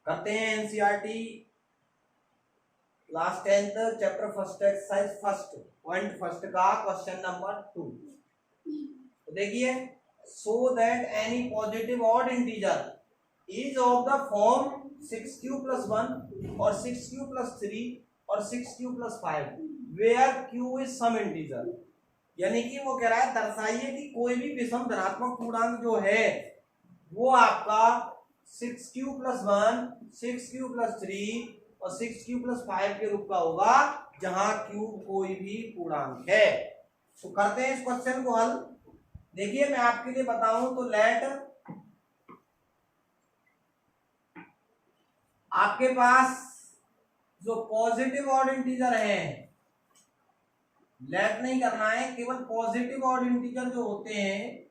करते हैं NCERT class 10th chapter first exercise first point first का क्वेश्चन नंबर 2। तो देखिए, so that any positive odd integer is of the form 6q + 1 और 6q + 3 और 6q + 5 where q is some integer. यानी कि वो कह रहा है दर्शाइए कि कोई भी विषम धनात्मक पूर्णांक जो है वो आपका 6q + 1 6q + 3 और 6q + 5 के रूप का होगा जहां q कोई भी पूर्णांक है। तो करते हैं इस क्वेश्चन को हल। देखिए, मैं आपके लिए बताऊं तो लेट आपके पास जो पॉजिटिव ऑड इंटीजर है, लेट नहीं करना है, केवल पॉजिटिव ऑड इंटीजर जो होते हैं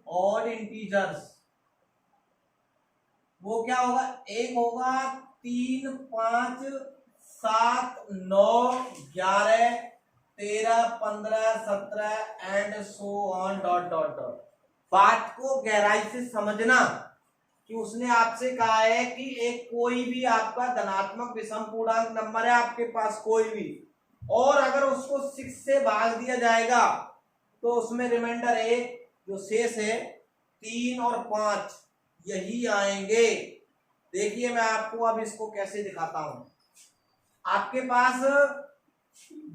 ऑड इंटीजर्स, वो क्या होगा, एक होगा 3 5 7 9 11 13 15 17 and so on dot dot dot. बात को गहराई से समझना कि उसने आपसे कहा है कि एक कोई भी आपका धनात्मक विषम पूर्णांक नंबर है आपके पास कोई भी, और अगर उसको 6 से भाग दिया जाएगा तो उसमें रिमाइंडर एक जो शेष है 3 और 5 यही आएंगे। देखिए, मैं आपको अब इसको कैसे दिखाता हूं। आपके पास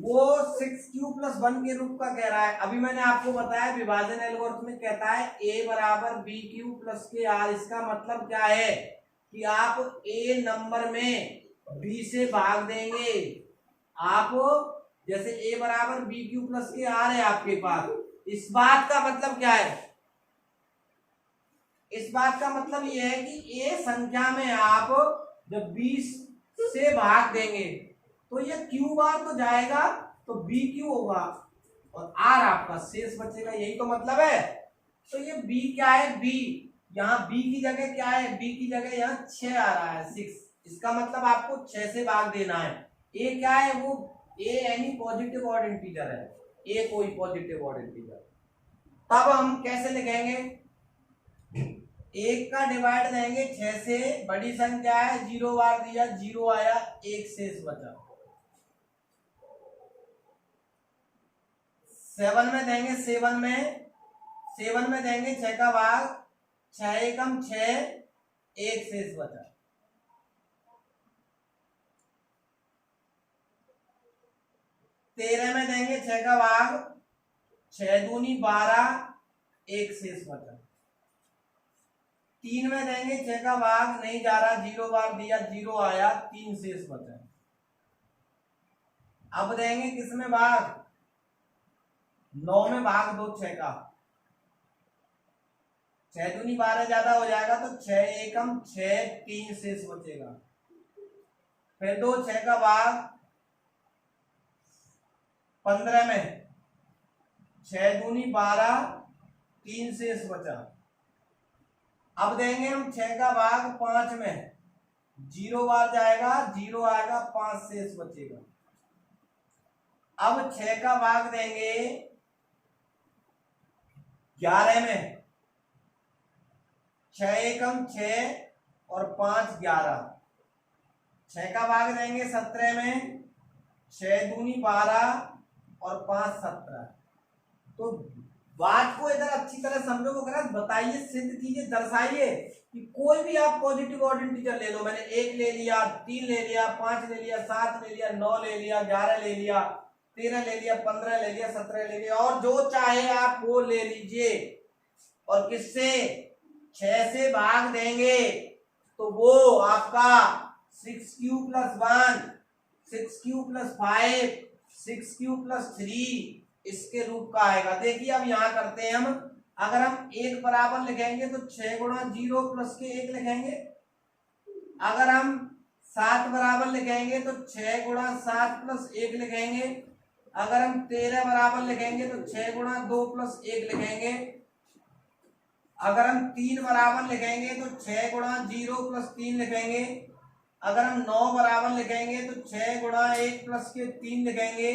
वो 6q + 1 के रूप का कह रहा है। अभी मैंने आपको बताया विभाजन एल्गोरिथम में कहता है a = bq + kr। इसका मतलब क्या है कि आप a नंबर में b से भाग देंगे। आप जैसे a = bq + kr है आपके पास, इस बात का मतलब क्या है, इस बात का मतलब यह है कि a संख्या में आप जब 20 से भाग देंगे तो ये q बार तो जाएगा तो bq होगा और r आपका शेष बचेगा, यही तो मतलब है। तो ये b क्या है, b यहाँ b की जगह क्या है, b की जगह यहाँ 6 आ रहा है 6। इसका मतलब आपको 6 से भाग देना है। a क्या है, वो a यानी पॉजिटिव ऑड इंटीजर है, a कोई पॉजिटिव ऑड इंटीजर। तब हम कैसे लिखेंगे, एक का डिवाइड देंगे 6 से, बड़ी संख्या है 0 बार दिया 0 आया, एक शेष बचा। 7 में देंगे 7 में देंगे 6 का भाग, 6 एकम 6, एक शेष बचा। 13 में देंगे 6 का भाग, 6 दूनी 12, एक शेष बचा। 3 में देंगे 6 का भाग, नहीं जा रहा, 0 बार दिया 0 आया, 3 शेष बचा। अब देंगे किसमें भाग, 9 में भाग दो 6 का, 6 दूनी 12 ज्यादा हो जाएगा तो 6 एकम 6, 3 शेष बचेगा। फिर दो 6 का भाग 15 में, 6 दूनी 12, 3 शेष बचा। अब देंगे हम 6 का भाग 5 में, 0 बार जाएगा 0 आएगा, 5 शेष बचेगा। अब 6 का भाग देंगे 11 में, 6 एकम 6 और 5 11। 6 का भाग देंगे 17 में, 6 दूनी 12 और 5 17। तो बात को इधर अच्छी तरह समझो, वगैरह बताइए, सिद्ध कीजिए, दर्शाइए कि कोई भी आप पॉजिटिव ऑड इंटीजर ले लो। मैंने 1 ले लिया, 3 ले लिया, 5 ले लिया, 7 ले लिया, 9 ले लिया, 11 ले लिया, 13 ले लिया, 15 ले लिया, 17 ले लिया, और जो चाहे आप वो ले लीजिए। और किससे, 6 से भाग देंगे तो वो आपका 6q + 1 6q + 5 6q + 3 इसके रूप का आएगा। देखिए, अब यहां करते हैं हम, अगर हम 1 बराबर लिखेंगे तो 6 गुणा 0 + के 1 लिखेंगे। अगर हम 7 बराबर लिखेंगे तो 6 गुणा 7 + 1 लिखेंगे। अगर हम 13 बराबर लिखेंगे तो 6 गुणा 2 + 1 लिखेंगे। अगर हम 3 बराबर लिखेंगे तो 6 गुणा 0 प्लस 3 लिखेंगे। अगर हम 9 बराबर लिखेंगे तो 6 गुणा 1 प्लस के 3 लिखेंगे।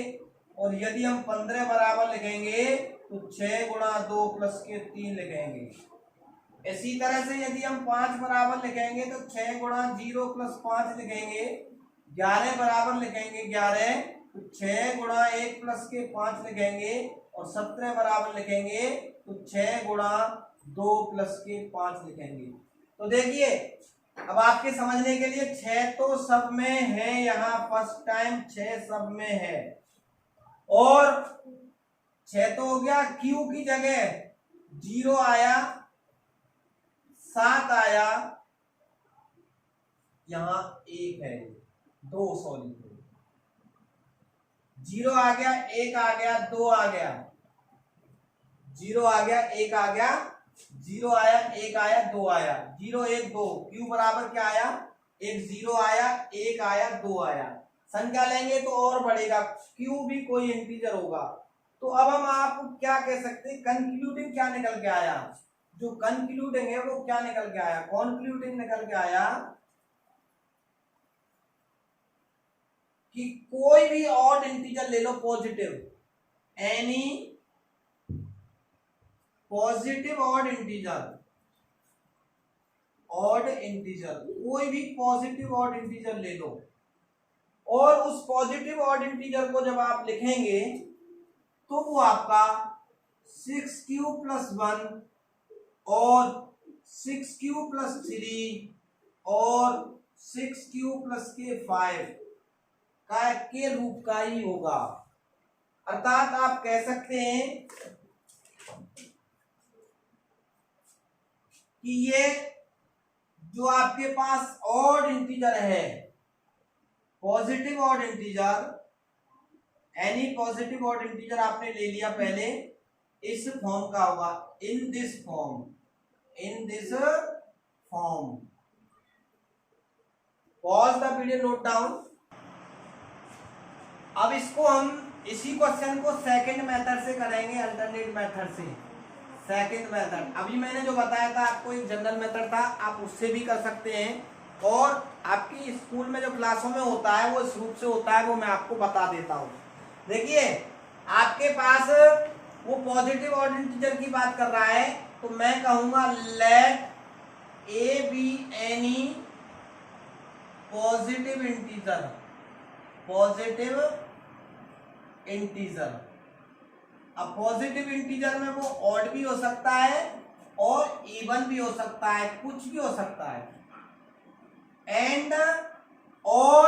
और यदि हम 15 बराबर लिखेंगे तो 6 गुणा 2 प्लस के 3 लिखेंगे। इसी तरह से यदि हम 5 बराबर लिखेंगे तो 6 गुणा 0 प्लस 5 लिखेंगे। 11 बराबर लिखेंगे 11 तो 6 गुणा 1 प्लस के 5 लिखेंगे। और 17 बराबर लिखेंगे तो 6 गुणा 2 प्लस के 5 लिखेंगे। तो देखिए अब आपके समझने के लिए 6 तो सब में है, यहाँ फर्स्ट टाइम 6 सब में है। और 6 तो हो गया, क्यू की जगह 0 आया, 7 आया, यहां 1 है, 2 सॉरी 0 आ गया, 1 आ गया, 2 आ गया, 0 आ गया, 1 आ गया, 0 आया, 1 आया, 2 आया, 0 1 2, क्यू बराबर क्या आया, एक 0 आया, 1 आया, 2 आया। संख्या लेंगे तो और बढ़ेगा, क्यू भी कोई इंटीजर होगा। तो अब हम आपको क्या कह सकते हैं, कंक्लूडिंग क्या निकल के आया, जो कंक्लूडिंग है वो क्या निकल के आया, कंक्लूडिंग निकल के आया कि कोई भी ऑड इंटीजर ले लो positive, any positive odd integer, कोई भी पॉजिटिव ऑड इंटीजर ले लो। और उस पॉजिटिव ऑड इंटीजर को जब आप लिखेंगे तो वो आपका 6q प्लस 1 और 6q प्लस 3 और 6q प्लस के 5 के रूप का ही होगा। अर्थात आप कह सकते हैं कि ये जो आपके पास ऑड इंटीजर है, positive odd integer, any positive odd integer आपने ले लिया पहले, इस फॉर्म का होगा, in this form, pause the video, note down. अब इसको हम इसी क्वेश्चन को सेकंड मेथड से करेंगे, अल्टरनेट मेथड से। सेकंड मेथड अभी मैंने जो बताया था आपको, एक जनरल मेथड था, आप उससे भी कर सकते हैं। और आपकी स्कूल में जो क्लासों में होता है वो इस रूप से होता है, वो मैं आपको बता देता हूँ। देखिए आपके पास वो पॉजिटिव ऑड इंटीजर की बात कर रहा है, तो मैं कहूंगा let a be any positive integer, अब पॉजिटिव इंटीजर में वो ऑड भी हो सकता है और इवन भी हो सकता है, कुछ भी हो सकता है। एंड और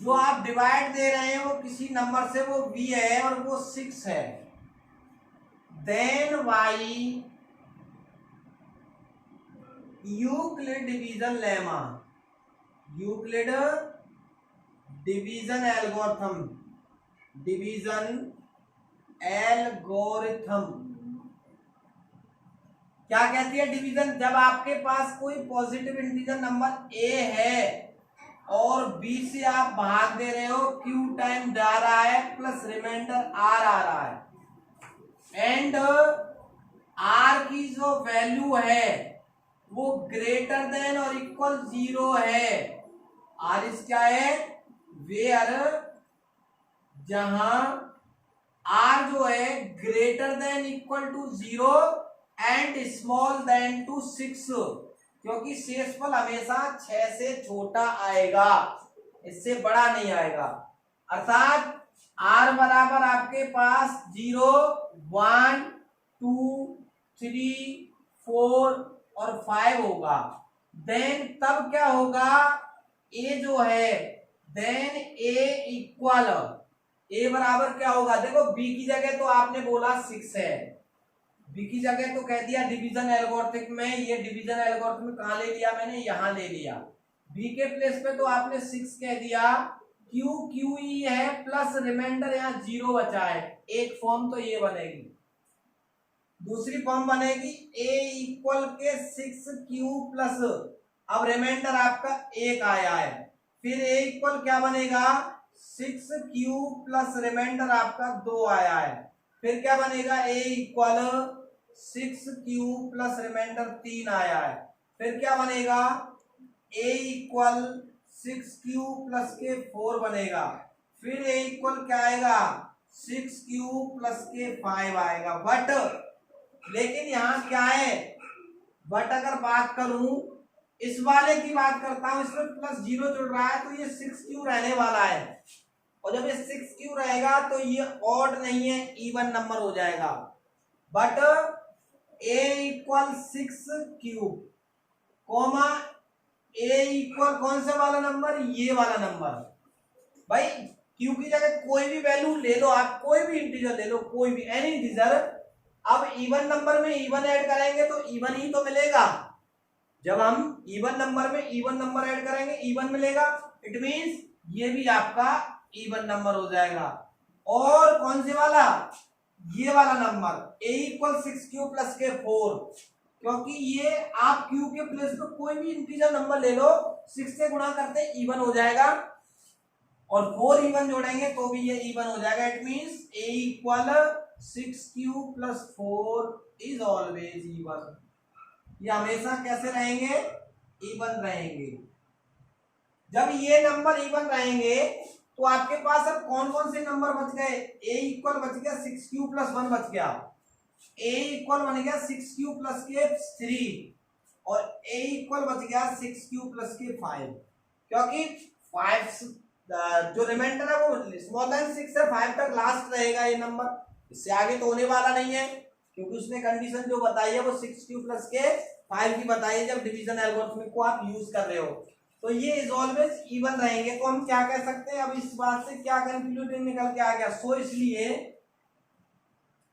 जो आप डिवाइड दे रहे हैं वो किसी नंबर से, वो b है और वो 6 है, then y Euclid division lemma, Euclid division algorithm, क्या कहती है डिवीजन, जब आपके पास कोई पॉजिटिव इंटीजर नंबर a है और b से आप भाग दे रहे हो, q टाइम जा रहा है प्लस रिमाइंडर r आ रहा है, एंड r की जो वैल्यू है वो ग्रेटर देन और इक्वल 0 है। r इस क्या है, वेयर जहां r जो है greater than equal to 0 and small than to 6, क्योंकि शेषफल हमेशा 6 से छोटा आएगा, इससे बड़ा नहीं आएगा। अर्थात r बराबर आपके पास 0 1 2 3 4 और 5 होगा। देन तब क्या होगा, a जो है, देन a इक्वल, a बराबर क्या होगा, देखो b की जगह तो आपने बोला 6 है, b की जगह तो कह दिया डिवीजन एल्गोरिथम में, ये डिवीजन एल्गोरिथम कहाँ ले लिया मैंने, यहाँ ले लिया। b के प्लेस पे तो आपने 6 कह दिया, q QE है प्लस रिमाइंडर यहाँ 0 बचा है, एक फॉर्म तो ये बनेगी। दूसरी फॉर्म बनेगी a इक्वल के 6q प्लस, अब रिमाइंडर आपका 1 आया है, फिर a इक्वल क्या बनेगा 6q प्लस रिमाइंडर आपका 2 आया है, फिर क्या बनेगा a equal 6 cube plus remainder 3 आया है, फिर क्या बनेगा, a इक्वल 6 क्यूब प्लस के 4 बनेगा, फिर a इक्वल क्या आएगा, 6 क्यूब प्लस के 5 आएगा। बट लेकिन यहाँ क्या है, बट अगर बात करूं इस वाले की बात करता हूं, इसमें प्लस 0 जुड़ रहा है तो ये 6 क्यू रहने वाला है, और जब ये 6 क्यू रहेगा तो ये ऑड नहीं है, इवन नंबर हो जाएगा। But a equal 6 cube comma a equal कौन सा वाला नंबर, ये वाला नंबर। भाई क्यू की जगह कोई भी वैल्यू ले लो आप, कोई भी इंटीजर ले लो, कोई भी एनी इंटीजर। अब इवन नंबर में इवन ऐड करेंगे तो इवन ही तो मिलेगा, जब हम इवन नंबर में इवन नंबर ऐड करेंगे इवन मिलेगा, इट मींस ये भी आपका इवन नंबर हो जाएगा। और कौन से वाला, ये वाला number a equal 6 Q plus के 4, क्योंकि ये आप क्यू के प्लेस पे कोई भी इंटीजर नंबर ले लो, 6 से गुणा करते इवन हो जाएगा, और 4 इवन जोड़ेंगे तो भी ये इवन हो जाएगा। It means a equal 6 Q plus 4 is always even. ये हमेशा कैसे रहेंगे, इवन रहेंगे। जब ये नंबर इवन रहेंगे तो आपके पास अब कौन कौन से नंबर बच गए, a इक्वल बच गया 6 क्यू प्लस 1 बच गया, a इक्वल बन गया 6 क्यू प्लस के 3, और a इक्वल बच गया 6 क्यू प्लस के 5, क्योंकि 5 जो रिमाइंडर है वो स्मॉल देन 6 से 5 तक लास्ट रहेगा ये नंबर, इससे आगे तो होने वाला नहीं है, क्योंकि उसने कंडीशन जो बताई है वो 6 क्यू प्लस के 5 की बताई है जब डिवीजन एल्गोरिथम को आप यूज कर रहे हो, तो ये इज ऑलवेज इवन रहेंगे। तो हम क्या कह सकते हैं, अब इस बात से क्या कंक्लूजन निकल के आ गया, सो इसलिए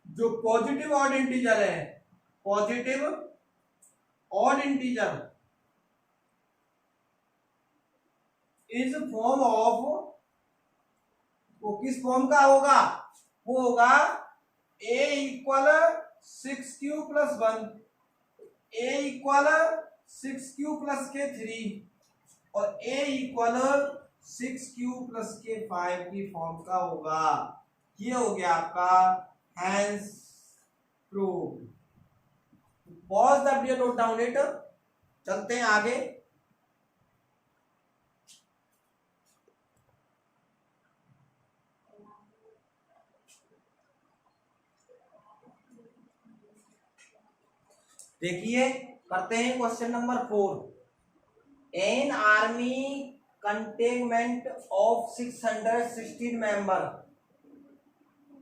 जो पॉजिटिव ऑड इंटीजर है, positive odd integer is form of, वो किस फॉर्म का होगा, वो होगा a equal 6 Q plus 1, a equal 6 Q plus के 3, और a इक्वल 6 क्यू प्लस के 5 की फॉर्म का होगा। ये हो गया आपका hence proved. Pause the video, note down it, चलते हैं आगे। देखिए करते हैं question number 4। An army contingent of 616 member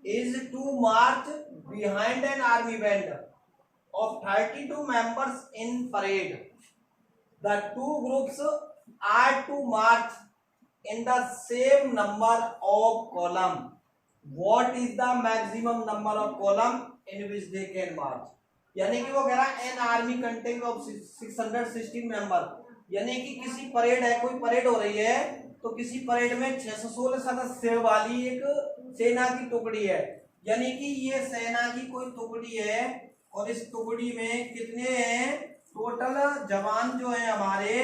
is to march behind an army band of 32 members in parade. The two groups are to march in the same number of column. What is the maximum number of column in which they can march? यानी कि वो कह रहा है an army content of 616 member, यानी कि किसी parade है, कोई परेड हो रही है, तो किसी परेड में 616 सदस्य वाली एक सेना की टुकड़ी है, यानी कि ये सेना की कोई टुकड़ी है, और इस टुकड़ी में कितने हैं, टोटल जवान जो है हमारे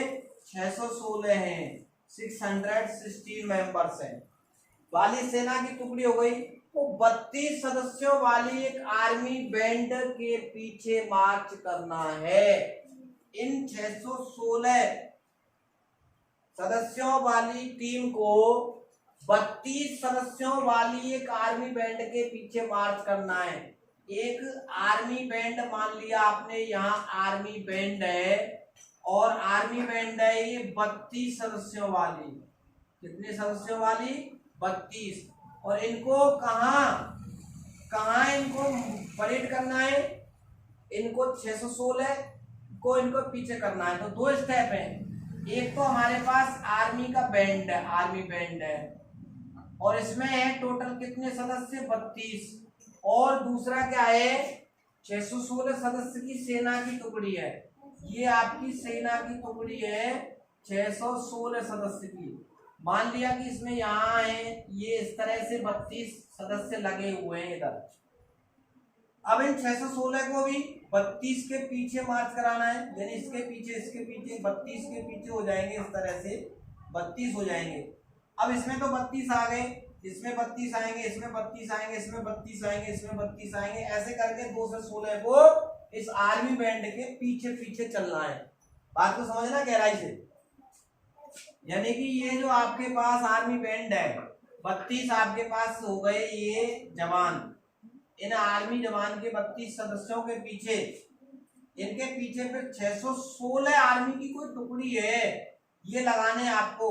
616 हैं, 616 मेंबर्स हैं, वाली सेना की टुकड़ी हो गई। तो 32 सदस्यों वाली एक आर्मी बैंड के पीछे मार्च करना है। इन 616 सदस्यों वाली टीम को 32 सदस्यों वाली एक आर्मी बैंड के पीछे मार्च करना है। एक आर्मी बैंड मान लिया आपने, यहाँ आर्मी बैंड है, और आर्मी बैंड है ये 32 सदस्यों वाली, कितने सदस्यों वाली, 32, और इनको कहाँ इनको परेड करना है, इनको 616 को इनको पीछे करना है। तो दो स्टेप हैं, एक तो हमारे पास आर्मी का बैंड है, आर्मी बैंड है, और इसमें है टोटल कितने सदस्य, 32, और दूसरा क्या है, 616 सदस्य की सेना की टुकड़ी है। ये आपकी सेना की टुकड़ी है 616 सदस्य की। मान लिया कि इसमें यहाँ है, ये इस तरह से 32 सदस्य लगे हुए हैं इधर। अब इन 616 को भी 32 के पीछे मार्च कराना है, यानी इसके पीछे 32 के पीछे हो जाएंगे, इस तरह से 32 हो जाएंगे। अब इसमें तो 32 आ गए, इसमें 32 आएंगे, इसमें 32 आएंगे, इसमें 32 आएंगे, इसमें 32 आएंगे, ऐसे करके 2 से 16 को इस आर्मी बैंड के पीछे पीछे चलना है। बात को समझना गहराई से। यानी कि ये जो आपके पास आर्मी बैंड है, 32 आपके पास हो गए ये जवान, इन आर्मी जवान के 32 सदस्यों के पीछे, इनके पीछे फिर 616 आर्मी की कोई टुकड़ी है, ये लगाने आपको,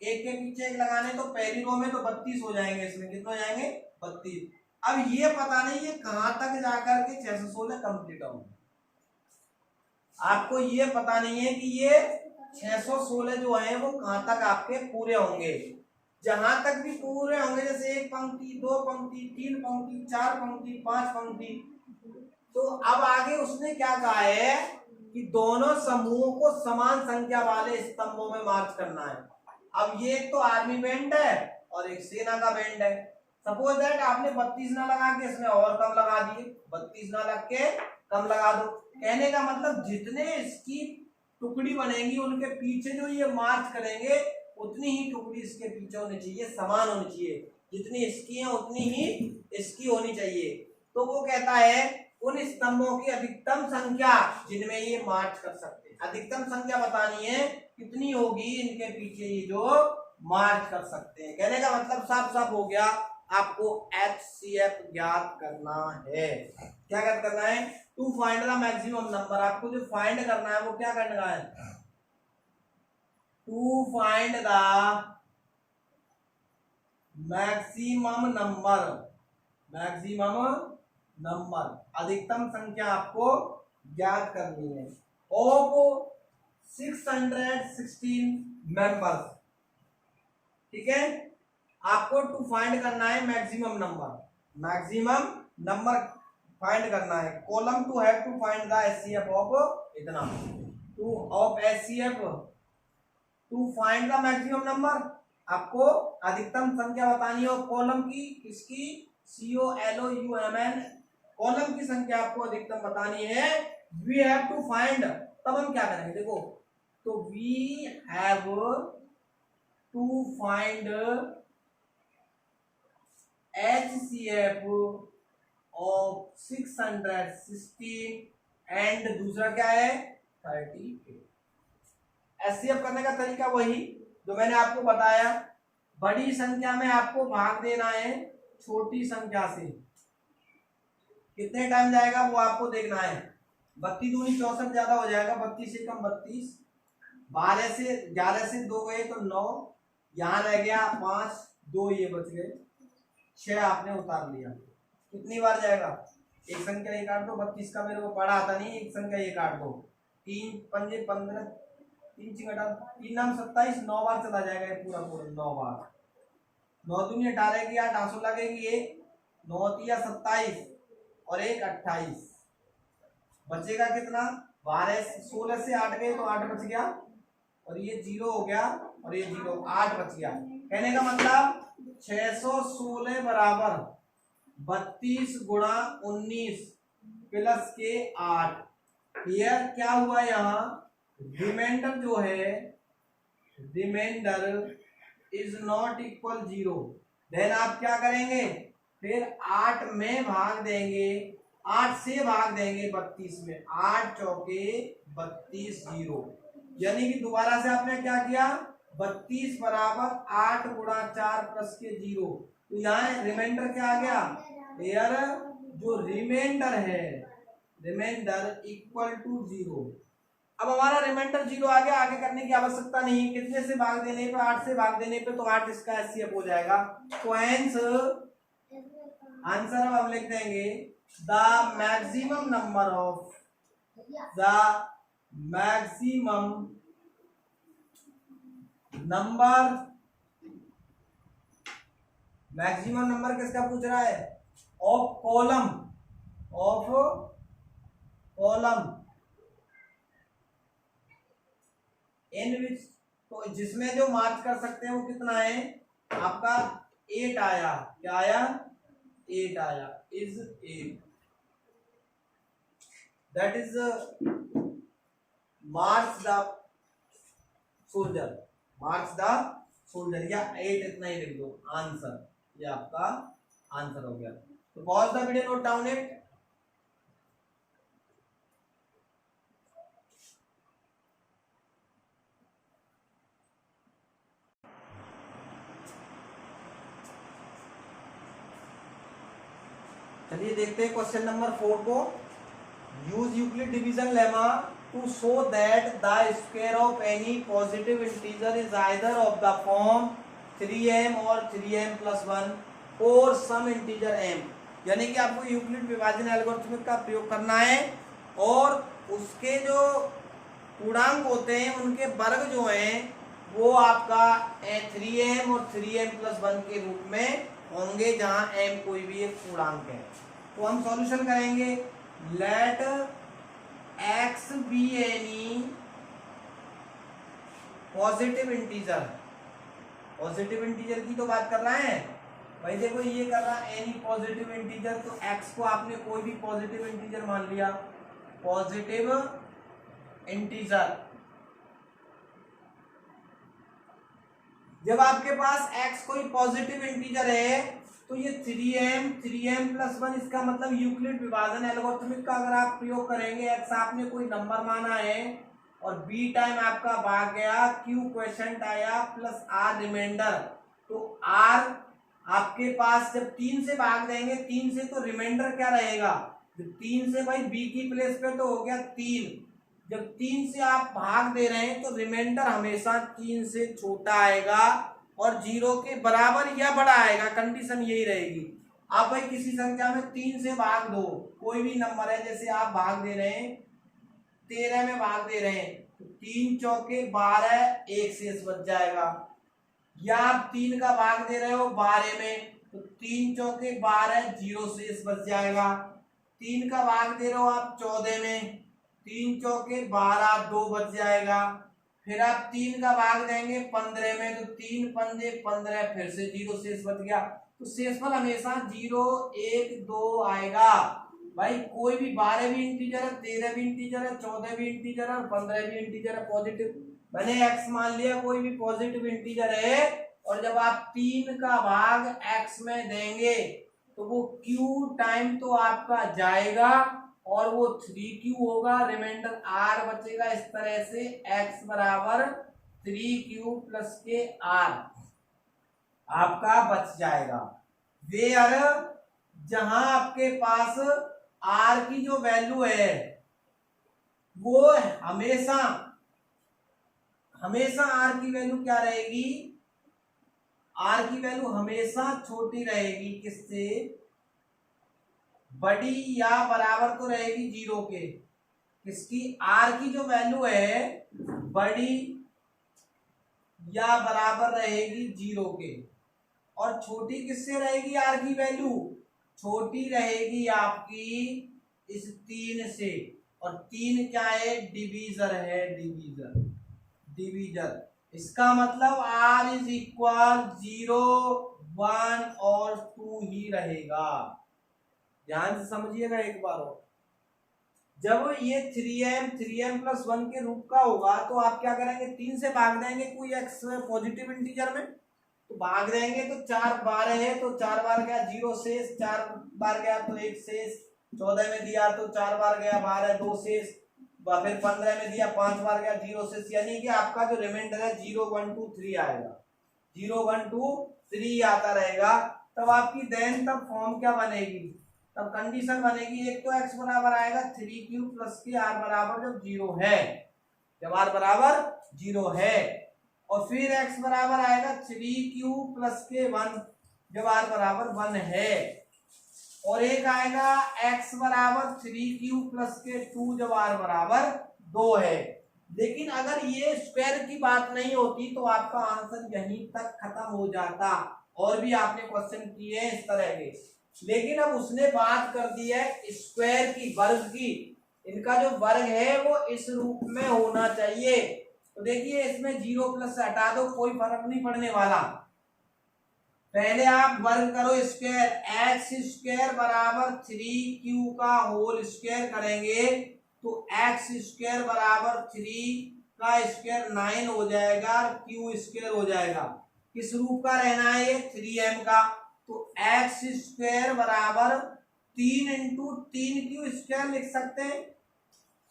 एक के पीछे एक लगाने, तो पहली रो में तो 32 हो जाएंगे, इसमें कितने हो जाएंगे 32। अब ये पता नहीं ये कहां तक जाकर के 616 कंप्लीट होंगे, आपको ये पता नहीं है कि ये 616 जो है वो कहां तक आपके पूरे होंगे। जहां तक भी पूरे होंगे, जैसे एक पंक्ति, दो पंक्ति, तीन पंक्ति, चार पंक्ति, पांच पंक्ति, तो अब आगे उसने क्या कहा है कि दोनों समूहों को समान संख्या वाले स्तंभों में मार्च करना है। अब ये एक तो आर्मी बैंड है और एक सेना का बैंड है। सपोज दैट आपने 32 ना लगा के इसमें और कम लगा दिए, 32 ना लग के कम लगा दो। कहने का मतलब जितने इसकी टुकड़ी बनेंगी उनके पीछे जो ये मार्च करेंगे उतनी ही टुकड़ी इसके पीछे होनी चाहिए, समान होनी चाहिए, जितनी इसकी है उतनी ही इसकी होनी चाहिए। तो वो कहता है उन स्तंभों की अधिकतम संख्या जिनमें ये मार्च कर सकते हैं, अधिकतम संख्या बतानी है कितनी होगी इनके पीछे ये जो मार्च कर सकते हैं। कहने का मतलब साफ साफ हो गया, आपको HCF ज्ञात करना है। क्या ज्ञात करना है? To find the maximum number. आपको जो फाइंड करना है वो क्या करना है? To find the maximum number, maximum number, अधिकतम संख्या आपको ज्ञात करनी है ऑफ 616 मेंबर्स। ठीक है, आपको टू फाइंड करना है maximum number, maximum number find करना है। Column to have to find the HCF of इतना, to of HCF to find the maximum number, आपको अधिकतम संख्या बतानी है कॉलम की, किसकी? COLUMN, कॉलम की संख्या आपको अधिकतम बतानी है। वी हैव टू फाइंड, तब हम क्या करेंगे देखो, तो we have to find HCF of 616 and दूसरा क्या है 38। HCF करने का तरीका वही जो मैंने आपको बताया, बड़ी संख्या में आपको भाग देना है छोटी संख्या से। कितने टाइम जाएगा वो आपको देखना है। 32 दूनी 64 ज्यादा हो जाएगा, 32 से कम 32, 12 से 11 से 2 गए तो 9, यहाँ रह गया 5, 2 ये बच गए, 6 आपने उतार लिया। कितनी बार जाएगा? एक संख्या ये काट दो, 32 का मेरे को पढ़ा आता नहीं, एक संख्या ये काट दो, 3 पंजे 15, 3 चिंगटा 3 नाम 27, 9 बार चला जाएगा ये पूरा पूरा 9 बार। 9 दूनी 18 की 8 आंसू लगेगी, एक 9 तिया 27 और एक 28, बचेगा कितना? 12, 16 से 8 गए तो 8 बच गया और ये 0 हो गया और ये 0, 8 बच गया। कहने का मतलब 616 बराबर 32 गुणा 19 प्लस के 8। क्लियर? क्या हुआ यहाँ? रिमाइंडर जो है, remainder is not equal 0। Then आप क्या करेंगे? फिर 8 में भाग देंगे, 8 से भाग देंगे 32 में, 8 चौके 32, 0। यानी कि दोबारा से आपने क्या किया? 32 बराबर 8 गुणा 4 प्लस के 0। तो यहाँ रिमाइंडर क्या आ गया? यार जो रिमाइंडर है, रिमाइंडर इक्वल टू 0। अब हमारा रिमाइंडर 0 आ गया, आगे करने की आवश्यकता नहीं। कितने से भाग देने पे? 8 से भाग देने पे, तो 8 इसका HCF हो जाएगा। तो आंसर अब हम लिख देंगे the maximum number of, the maximum number, maximum number किसका पूछ रहा है? Of column, of column in which, तो जिसमें जो मार्च कर सकते हैं वो कितना है आपका? 8 आया। क्या आया? 8 आया, is 8, that is March the soldier, March the soldier, या 8 इतना ही लिख दो आंसर, ये आपका आंसर हो गया। तो pause the video, note down it. चलिए देखते हैं क्वेश्चन नंबर 4 को। Use Euclid division lemma to show that the square of any positive integer is either of the form 3m और 3m प्लस 1 और सम इंटीजर m। यानी कि आपको Euclid विभाजन एल्गोरिथम का प्रयोग करना है और उसके जो पूर्णांक होते हैं उनके वर्ग जो हैं वो आपका 3m और 3m प्लस 1 के रूप में होंगे, जहां m कोई भी एक पूर्णांक है। तो हम सॉल्यूशन करेंगे। Let x be any positive integer, positive integer की तो बात कर रहे हैं भाई। देखो ये कर रहा है एनी पॉजिटिव इंटीजर, तो x को आपने कोई भी पॉजिटिव इंटीजर मान लिया, पॉजिटिव इंटीजर। जब आपके पास x कोई पॉजिटिव इंटीजर है तो ये 3m प्लस 1, इसका मतलब यूक्लिड विभाजन एल्गोरिथम का अगर आप प्रयोग करेंगे, x आपने कोई नंबर माना है और b टाइम आपका भाग गया, q क्वेश्चन आया प्लस r रिमाइंडर, तो r आपके पास जब 3 से भाग देंगे, 3 से तो रिमाइंडर क्या रहेगा, जब 3 से भाई b की प्लेस पे तो हो गया 3, जब 3 से आप भाग दे रहे हैं तो रिमाइंडर हमेशा 3 से छोटा आएगा और 0 के बराबर या बड़ा आएगा, कंडीशन यही रहेगी। आप भाई किसी संख्या में 3 से भाग दो, कोई भी नंबर है, जैसे आप भाग दे रहे हैं 13 में भाग दे रहे हैं, तो 3 चौके 12, एक शेष बच जाएगा। या आप 3 का भाग दे रहे हो 12 में, तो 3 चौके 12, 0 शेष बच जाएगा। 3 का भाग दे रहे हो आप 14 में, 3 चौके 12, 2 बच जाएगा। फिर आप 3 का भाग देंगे 15 में, तो 3 पंजे 15, फिर से 0 शेष बच गया। तो शेषफल हमेशा 0, 1, 2 आएगा। भाई कोई भी 12 भी इंटीजर है, 13 भी इंटीजर है, 14 भी इंटीजर है और 15 भी इंटीजर है पॉजिटिव। मैंने x मान लिया कोई भी पॉजिटिव इंटीजर है, और जब आप 3 का भाग x में देंगे तो वो q टाइम तो आपका जाएगा और वो 3q होगा, रिमाइंडर r बचेगा। इस तरह से x बराबर 3q प्लस के r आपका बच जाएगा। वेयर जहां आपके पास r की जो वैल्यू है वो हमेशा r की वैल्यू क्या रहेगी, r की वैल्यू हमेशा छोटी रहेगी, किससे, बड़ी या बराबर तो रहेगी 0 के। किसकी, r की जो वैल्यू है बड़ी या बराबर रहेगी 0 के, और छोटी किससे रहेगी, r की वैल्यू छोटी रहेगी आपकी इस 3 से, और 3 क्या है, डिवीजर है, डिवीजर। इसका मतलब r इज इक्वल 0, 1 और 2 ही रहेगा। ध्यान से समझिएगा एक बार और। जब ये 3m प्लस 1 के रूप का होगा तो आप क्या करेंगे, 3 से भाग देंगे कोई x पॉजिटिव इंटीजर में, तो भाग देंगे तो 4 12 है, तो 4 बार गया 0 शेष, 4 बार गया तो 1 शेष, 14 में दिया तो 4 बार गया 12, 2 शेष, फिर 15 में दिया 5 बार गया 0 शेष। यानी कि आपका जो रिमाइंडर है 0 1 2 3 आएगा, 0 1 2 3 आता रहेगा। तब आपकी देन तब फॉर्म क्या बनेगी, तब कंडीशन बनेगी, एक तो x बराबर आएगा 3q प्लस के r बराबर जब 0 है, जब r बराबर 0 है, और फिर x बराबर आएगा 3q प्लस के 1 जब r बराबर 1 है, और एक आएगा x बराबर 3q प्लस के 2 जब r बराबर 2 है। लेकिन अगर ये स्क्वायर की बात नहीं होती तो आपका आंसर यहीं तक खत्म हो जाता, और भी आपने क्वेश्चन किए हैं इस तरह के। लेकिन अब उसने बात कर दी है स्क्वायर की, वर्ग की, इनका जो वर्ग है वो इस रूप में होना चाहिए। तो देखिए इसमें 0 प्लस हटा दो, कोई फर्क नहीं पड़ने वाला। पहले आप वर्ग करो स्क्वायर, एक्स स्क्वायर बराबर 3q का होल स्क्वायर करेंगे तो एक्स स्क्वायर बराबर 3 का स्क्वायर 9 हो जाएगा और q स्क्वायर हो जाएगा। किस रूप का रहना है ये, 3m का, तो एक्स स्क्वायर बराबर 3 इंटू 3q स्क्वायर लिख सकते हैं,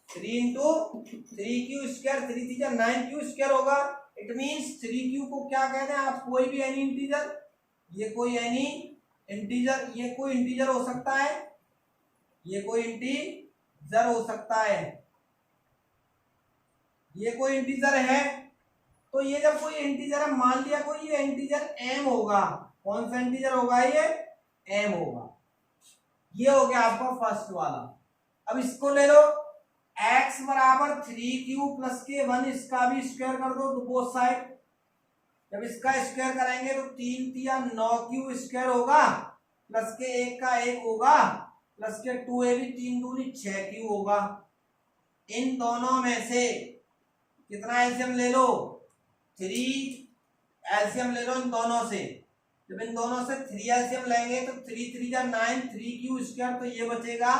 3 into 3q square, 3 3 9q square होगा। इट मीन्स 3q को क्या कहते हैं आप, कोई भी एनी इंटीजर, ये कोई एनी इंटीजर, ये कोई इंटीजर हो सकता है, ये कोई इंटीजर हो सकता है, ये कोई इंटीजर है। तो ये जब कोई इंटीजर है, मान लिया कोई ये इंटीजर m होगा, कौन सा इंटीजर होगा ये, m होगा। ये हो गया आपका फर्स्ट वाला। अब इसको ले लो, x बराबर 3q प्लस के 1, इसका भी स्क्वायर कर दो बोथ साइड। जब इसका स्क्वायर करेंगे तो 3 तिया 9q स्क्वायर होगा, प्लस के 1 का 1 होगा, प्लस के 2a भी 3 दूनी 6q होगा। इन दोनों में से कितना एलसीएम ले लो, 3 एलसीएम ले लो इन दोनों से। जब इन दोनों से 3 एलसीएम लेंगे तो 3 3 जा 9, 3q स्क्वायर तो ये बचेगा,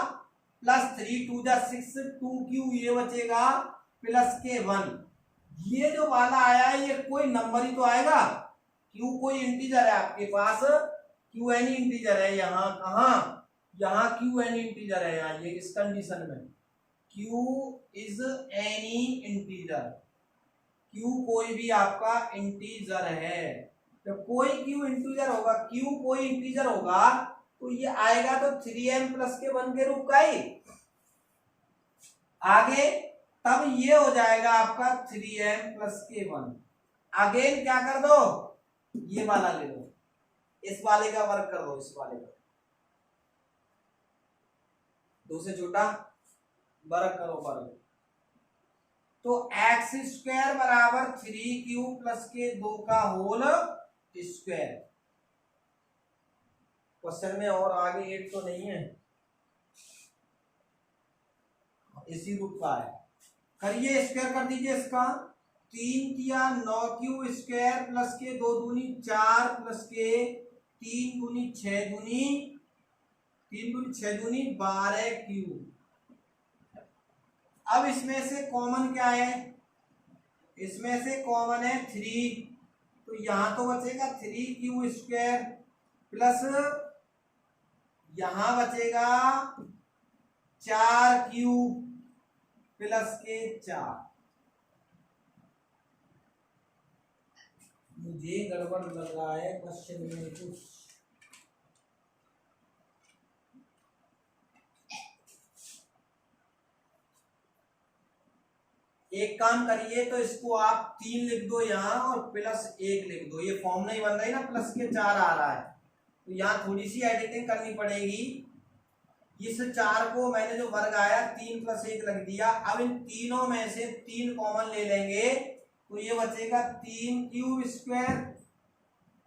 प्लस 3 2 जा 6, 2q ये बचेगा, प्लस के 1। ये जो वाला आया है ये कोई नंबर ही तो आएगा, q कोई इंटीजर है आपके पास, q एनी इंटीजर है। यहाँ कहाँ, यहाँ q एनी इंटीजर है, यहाँ ये इस कंडीशन में q is any integer, q कोई भी आपका इंटीजर है। जब कोई q इंटीजर होगा, q कोई इंटीजर होगा तो ये आएगा तो 3m प्लस के 1 के रूप का ही। आगे तब ये हो जाएगा आपका 3m प्लस के 1। अगेन क्या कर दो, ये वाला ले लो, इस वाले का वर्क कर दो, इस वाले का 2 से छोटा वर्क करो वर्क। तो एक्स स्क्वायर बराबर 3q प्लस के 2 का होल स्क्वायर। क्वेश्चन में और आगे 8 तो नहीं है, इसी रूप का है। करिए स्क्वायर कर दीजिए इसका, 3 तिया 9q स्क्वायर प्लस के 2 दूनी 4 प्लस के 3 दूनी 6 दूनी 3 दूनी 6 दूनी 12q। अब इसमें से कॉमन क्या है, इसमें से कॉमन है 3, तो यहां तो बचेगा 3q स्क्वायर प्लस यहां बचेगा 4q प्लस के 4। मुझे गड़बड़ लग रहा है क्वेश्चन में कुछ। एक काम करिए, तो इसको आप 3 लिख दो यहाँ और प्लस 1 लिख दो, ये फॉर्म नहीं बन रही ना, प्लस के 4 आ रहा है, तो यहाँ थोड़ी सी एडिटिंग करनी पड़ेगी। इस 4 को मैंने जो वर्ग आया 3 प्लस 1 लग दिया। अब इन तीनों में से 3 कॉमन ले लेंगे तो ये बचेगा 3q स्क्वायर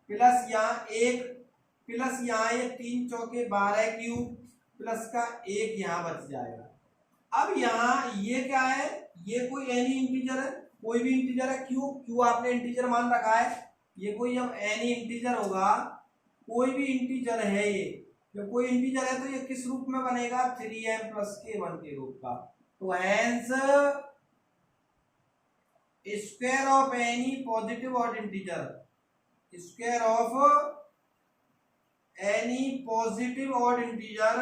प्लस यहाँ 1 प्लस यहाँ ये 3 चौके 12q प्लस का 1 यहाँ बच जाएगा। अब यहाँ ये क्या है, ये कोई एनी इंटीजर है, कोई भी इंटीजर है, q आपने इंटीजर मान रखा है, ये कोई जब एनी इंटीजर होगा, कोई भी इंटीजर है, ये जब कोई इंटीजर है तो ये किस रूप में बनेगा, 3m प्लस के 1 के रूप का। तो hence square of any positive odd integer, square of any positive odd integer,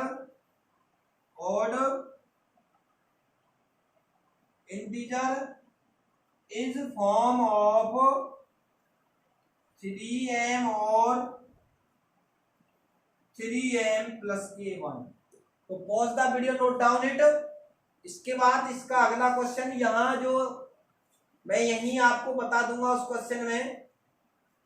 odd integer is form of 3m और 3m प्लस के 1। तो pause the video, note down it. इसके बाद इसका अगला क्वेश्चन, यहाँ जो मैं यहीं आपको बता दूंगा उस क्वेश्चन में,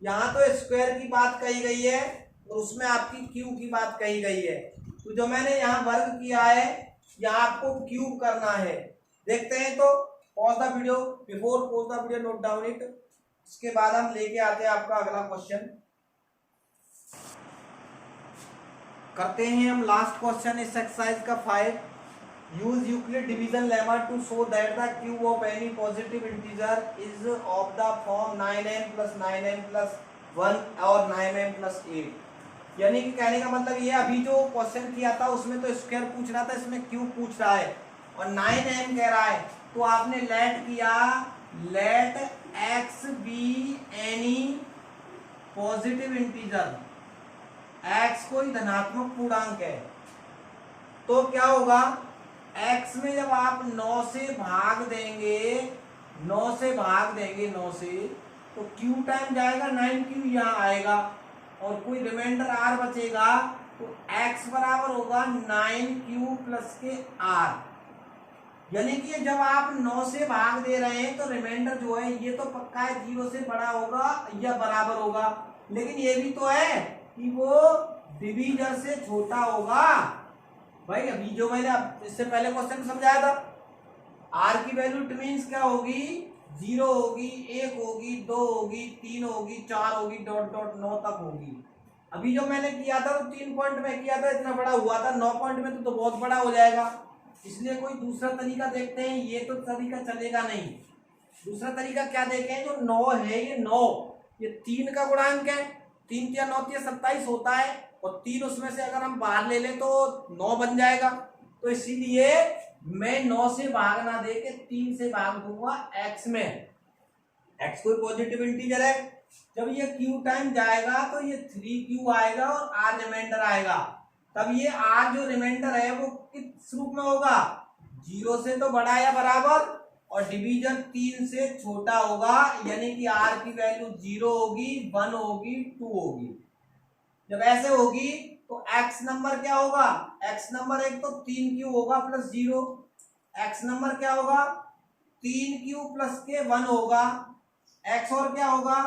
यहाँ तो स्क्वायर की बात कही गई है और उसमें आपकी क्यूब की बात कही गई है। तो जो मैंने यहाँ वर्ग किया है, यहाँ आपको क्यूब करना है। देखते हैं, तो pause the video, before pause the video note down it. इसके बाद हम लेके आते हैं आपका अगला क्वेश्चन, करते हैं हम लास्ट क्वेश्चन इस एक्सरसाइज का 5। Use Euclid division lemma to show that the cube of any positive integer is of the form 9m plus 9m plus 1 और 9m प्लस 8। यानी कि कहने का मतलब ये, अभी जो क्वेश्चन किया था उसमें तो स्क्वायर पूछ रहा था, इसमें क्यूब पूछ रहा है और 9m कह रहा है। तो आपने लेट किया, let x be any positive integer, x कोई धनात्मक पूर्णांक है, तो क्या होगा, x में जब आप 9 से भाग देंगे, 9 से भाग देंगे 9 से, तो q टाइम जाएगा 9q यहाँ आएगा और कोई रिमाइंडर r बचेगा, तो x बराबर होगा 9q प्लस के r। यानी कि जब आप 9 से भाग दे रहे हैं तो रिमाइंडर जो है ये तो पक्का है 0 से बड़ा होगा या बराबर होगा, लेकिन ये भी तो है कि वो डिवीजर से छोटा होगा। भाई अभी जो मैंने इससे पहले क्वेश्चन समझाया था, r की वैल्यू इट मींस क्या होगी, 0 होगी, 1 होगी, 2 होगी, 3 होगी, 4 होगी, डॉट डॉट 9 तक होगी। अभी जो मैंने किया था तो 3 पॉइंट में किया था, इतना बड़ा हुआ था, 9 पॉइंट में तो बहुत बड़ा हो जाएगा। इसलिए कोई दूसरा तरीका देखते हैं, ये तो तरीका चलेगा नहीं। दूसरा तरीका क्या देखें, जो 9 है ये 9 ये 3 का गुणांक है, 3 या 9 या 27 होता है, और 3 उसमें से अगर हम बाहर ले लें तो 9 बन जाएगा। तो इसीलिए मैं 9 से भाग ना दे के 3 से भाग दूंगा x में। x कोई पॉजिटिव इंटीजर है, जब ये q टाइम जाएगा तो ये 3q आएगा और r रिमाइंडर आएगा। तब ये r जो रिमाइंडर है वो किस रूप में होगा, 0 से तो बड़ा या बराबर, और डिवीजन 3 से छोटा होगा, यानी कि r की वैल्यू 0 होगी, 1 होगी, 2 होगी। जब ऐसे होगी तो x नंबर क्या होगा, x नंबर एक तो 3q होगा प्लस 0, x नंबर क्या होगा 3q प्लस के 1 होगा, x और क्या होगा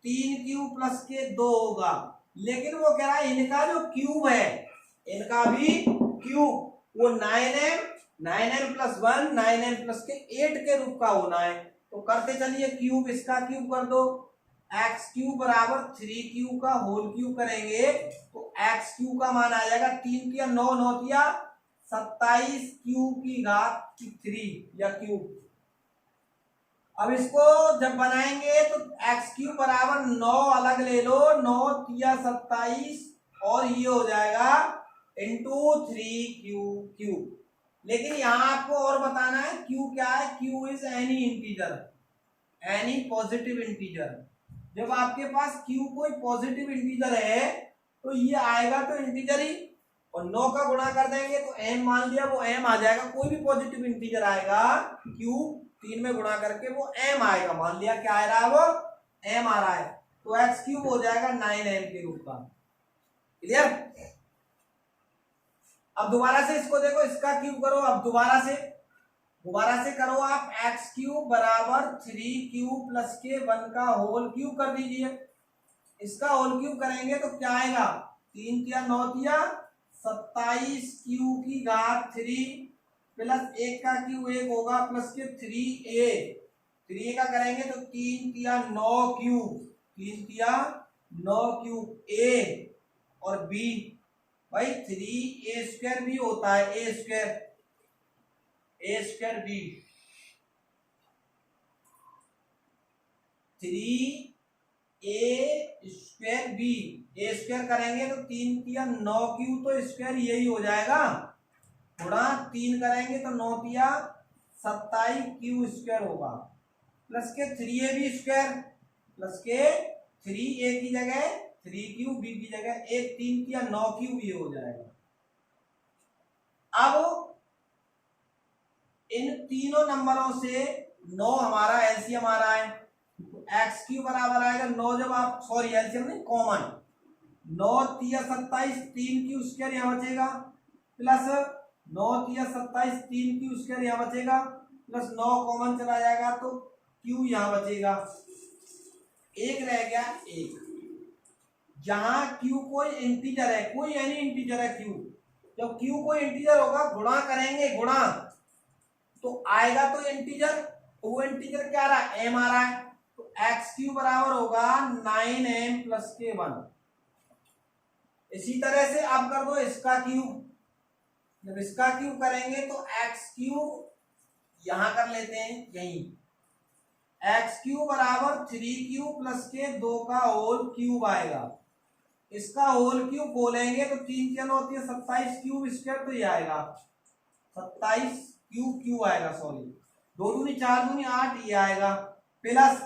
3q प्लस के 2 होगा। लेकिन वो कह रहा है इनका जो क्यूब है, इनका भी क्यूब वो 9m प्लस 1 9m प्लस के 8 के रूप का होना है। तो करते चलिए क्यूब, इसका क्यूब कर दो, एक्स क्यूब बराबर 3q का होल क्यूब करेंगे तो एक्स क्यूब का मान आ जाएगा 3 किया 9 9 किया 27 क्यू की घात 3 या क्यूब। अब इसको जब बनाएंगे तो एक्स क्यूब बराबर 9 अलग ले लो, 9 तिया 27 और ये हो जाएगा इंटू 3q क्यूब। लेकिन यहाँ आपको और बताना है q क्या है, q is any integer, any positive integer. जब आपके पास q कोई पॉजिटिव इंटीजर है तो ये आएगा तो इंटीजर ही, और 9 का गुणा कर देंगे तो m मान लिया वो m आ जाएगा। कोई भी पॉजिटिव इंटीजर आएगा q 3 में गुणा करके वो m आएगा, मान लिया क्या आ रहा है वो m आ रहा है, तो x क्यूब हो जाएगा 9m के रूप का। क्लियर। अब दोबारा से इसको देखो, इसका क्यूब करो, अब दोबारा से करो आप, एक्स क्यूब बराबर 3q प्लस के 1 का होल क्यूब कर दीजिए। इसका होल क्यूब करेंगे तो क्या आएगा, 3 तिया 9 तिया 27q की घात 3 प्लस 1 का क्यूब 1 होगा प्लस के 3a का करेंगे तो 3 तिया 9 क्यूब, 3 तिया 9 क्यूब a और b, भाई 3a स्क्वायर भी होता है, a square b, 3a square b, a square करेंगे तो 3 तिया 9 क्यू तो स्क्वायर यही हो जाएगा, गुणा 3 करेंगे तो 9 तिया 27 क्यू स्क्वायर होगा, प्लस के 3ab स्क्वायर प्लस के 3a की जगह 3q b की जगह 1 3 तिया 9 क्यू ये हो जाएगा। अब इन तीनों नंबरों से 9 हमारा एलसीएम आ रहा है, एक्स क्यू बराबर आएगा 9, जब आप सॉरी एलसीएम नहीं कॉमन, 9 तिया 27 3q स्क्वायर यहाँ बचेगा, प्लस 9 तिया 27 3q स्क्वायर यहाँ बचेगा, प्लस 9 कॉमन चला जाएगा तो q यहाँ बचेगा, एक रह गया 1। जहां q कोई इंटीजर है, कोई एनी इंटीजर है q, जब q कोई इंटीजर होगा गुणा करेंगे, गुणा तो आएगा तो इंटीजर, वो इंटीजर क्या आ रहा है m आ रहा है, तो एक्स क्यू बराबर होगा 9m प्लस के 1। इसी तरह से आप कर दो इसका क्यूब, जब इसका क्यूब करेंगे तो एक्स क्यूब यहां कर लेते हैं यहीं, एक्स क्यूब बराबर 3q प्लस के 2 का होल क्यूब आएगा। इसका होल क्यूब बोलेंगे तो 3 क्या 9 27 क्यूब स्क्वायर, तो ये आएगा 27 क्यूब आएगा, सॉरी 2 दूनी 4 दूनी 8 ये आएगा, प्लस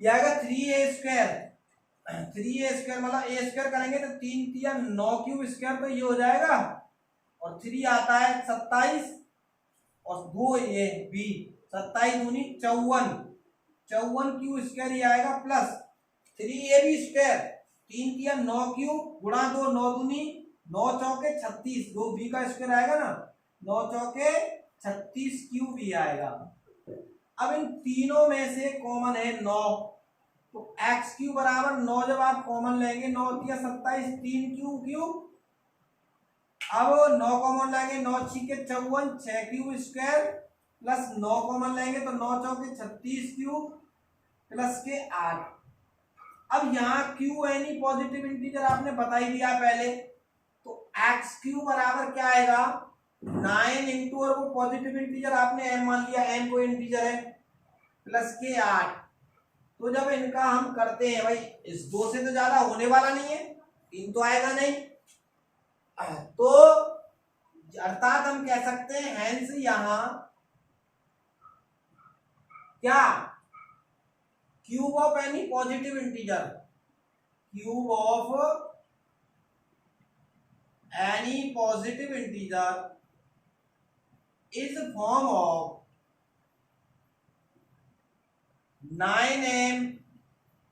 ये आएगा 3a स्क्वायर, 3a स्क्वायर मतलब a स्क्वायर करेंगे तो 3 तिया 9 क्यूब स्क्वायर, तो ये हो जाएगा, और 3 आता है 27 और 2 ये b 27 दूनी 54 क्यू स्क्वायर ये आएगा, प्लस 3ab स्क्वायर 3 तिया 9 क्यूब गुणा 2 9 दूनी 9 चौके 36 2 बी का स्क्वायर आएगा ना 9 चौके 36 क्यूब भी आएगा। अब इन तीनों में से कॉमन है 9 तो एक्स क्यूब बराबर 9 जब आप कॉमन लेंगे 9 तिया 27 3 क्यूब क्यूब। अब 9 कॉमन लेंगे 9 छीके 54 6 क्यूब स्क्वायर प्लस 9 कॉमन लेंगे तो 9 चौके 36 क्यूब प्लस के 8। अब यहाँ क्यू एनी पॉजिटिव इंटीजर आपने बता ही दिया पहले तो एक्स क्यू बराबर क्या आएगा 9 इंटू और वो पॉजिटिव इंटीजर आपने एम मान लिया एम कोई इंटीजर है प्लस के 8। तो जब इनका हम करते हैं भाई इस 2 से तो ज्यादा होने वाला नहीं है 3 तो आएगा नहीं तो अर्थात हम कह सकते हैं हेंस यहां क्या cube of any positive integer cube of any positive integer is form of 9m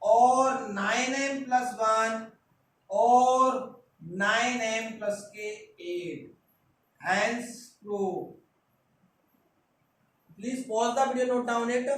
और 9m प्लस 1 और 9m प्लस के 8 hence prove। Please pause the video, note down it।